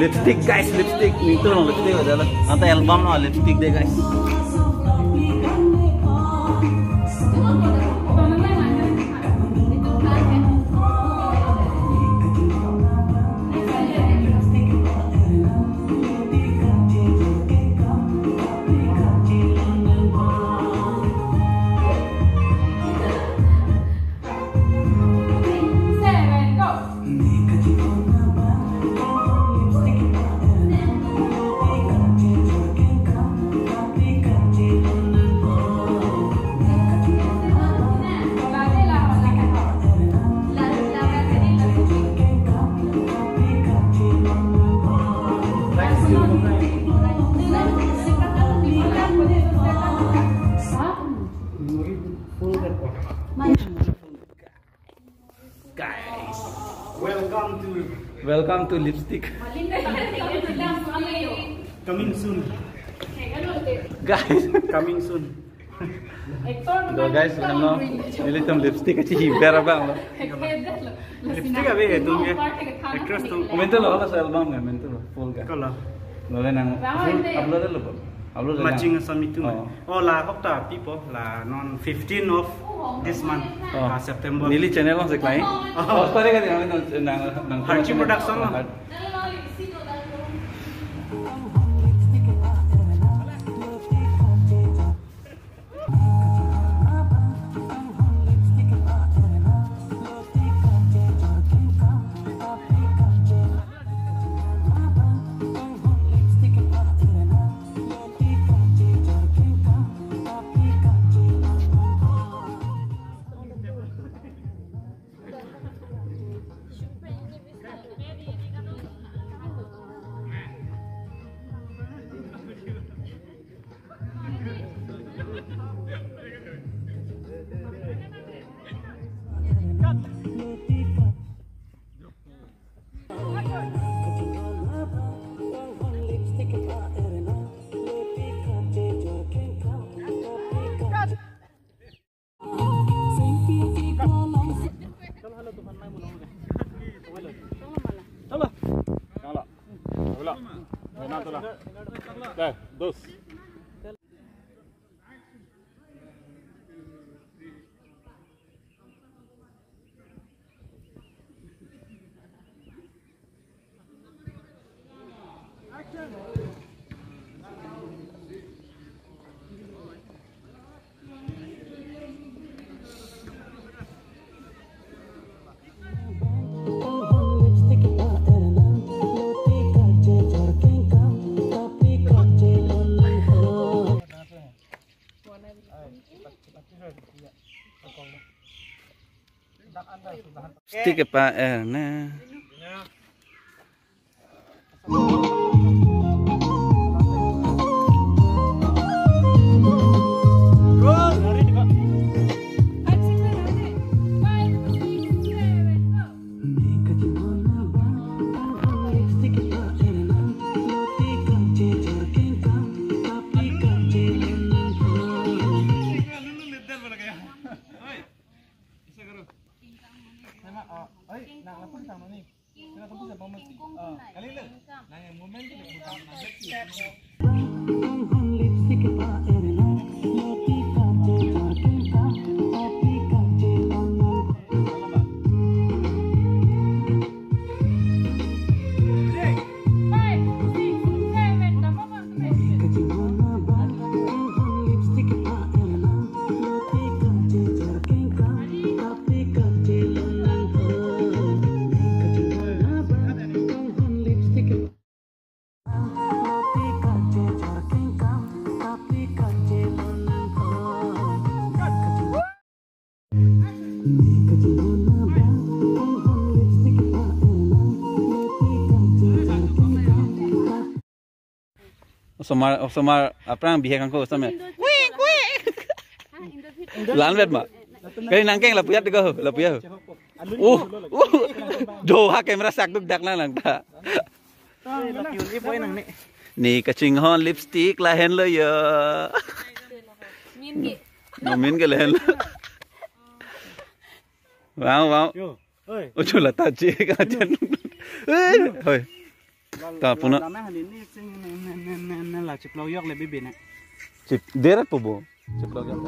Lipstick guys, lipstick. Itu loh lipstick adalah. Nanti album loh lipstick deh guys. Guys, welcome to lipstick. Coming soon. Guys, Coming soon. तो guys ano, nili tum lipstick achi hibera bang lo. Lipstick अबे तुम ये actress तुम. Komento lo lah album nggak komento lo full kan. Kalau Lo nang upload lo po. Upload lo. matching sama itu. Oh lah okta people lah non 15 of this month September. Nili channel lo seklai. Oh, pare kan nang Harchi production lo. Dos. Stick apa nah. Somar apa yang bihe kangko sama. Lan vet ma. Kali nangkeng la puyat go, la puyat. Do ha kamera sak duk dak lang ta. Ni kaching hon lipstick la hen lo yo. Min ke len. Wow. Oi. Ojo la ta che ka chen. Oi. Ta puna. Lama hari ini sing lah ceplok yok lebih benar. Cip deret po bo. Ceplok yan.